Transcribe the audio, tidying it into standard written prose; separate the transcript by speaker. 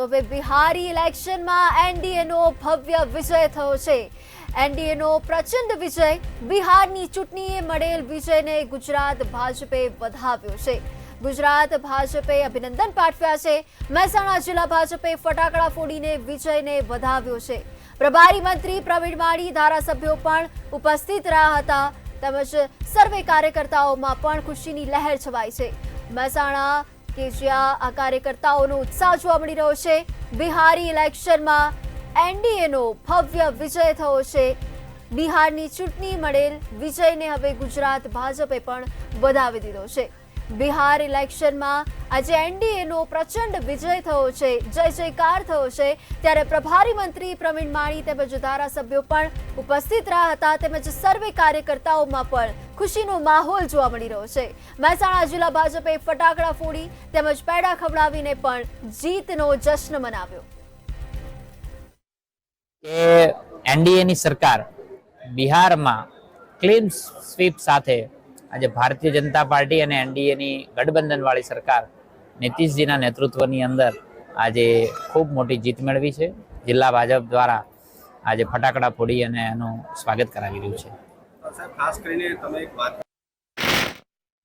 Speaker 1: તો હવે બિહારી ઇલેક્શનમાં એનડીએનો ભવ્ય વિજય થયો છે। એનડીએનો પ્રચંડ વિજય, બિહારની ચૂંટણીએ મળેલ વિજયને ગુજરાત ભાજપે વધાવ્યો છે। ગુજરાત ભાજપે અભિનંદન પાઠવ્યા છે। મહેસાણા જિલ્લા ભાજપે ફટાકડા ફોડીને વિજયને વધાવ્યો છે। પ્રભારી મંત્રી પ્રવીણ માળી, ધારાસભ્યો પણ ઉપસ્થિત રહ્યા હતા તેમજ સર્વે કાર્યકર્તાઓમાં પણ ખુશીની લહેર છવાઈ છે। મહેસાણા કે જ્યાં આ કાર્યકર્તાઓનો ઉત્સાહ જોવા મળી રહ્યો છે। બિહારી ઇલેક્શનમાં એનડીએનો ભવ્ય વિજય થયો છે। બિહારની ચૂંટણી મળેલ વિજયને હવે ગુજરાત ભાજપે પણ વધાવી દીધો છે। બિહાર ઇલેક્શનમાં આજે એનડીએનો પ્રચંડ વિજય થયો છે, જય જયકાર થયો છે। ત્યારે પ્રભારી મંત્રી પ્રવીણ માળી તેમજ ધારાસભ્યો પણ ઉપસ્થિત રહ્યા હતા તેમજ સર્વે કાર્યકર્તાઓમાં પણ ખુશીનો માહોલ જોવા મળી રહ્યો છે। મહેસાણા જિલ્લા ભાજપે ફટાકડા ફોડી તેમજ પેડા ખવડાવીને પણ જીતનો જશ્ન મનાવ્યો।
Speaker 2: એનડીએની સરકાર બિહારમાં ક્લીન સ્વીપ સાથે આજે ભારતીય જનતા પાર્ટી અને એનડીએની ગઠબંધન વાળી સરકાર નીતિશજીના નેતૃત્વની અંદર આજે ખૂબ મોટી જીત મેળવી છે। જિલ્લા ભાજપ દ્વારા આજે ફટાકડા ફોડી અને એનું સ્વાગત કરાવી રહ્યું છે।
Speaker 3: ખાસ કરીને તમે એક વાત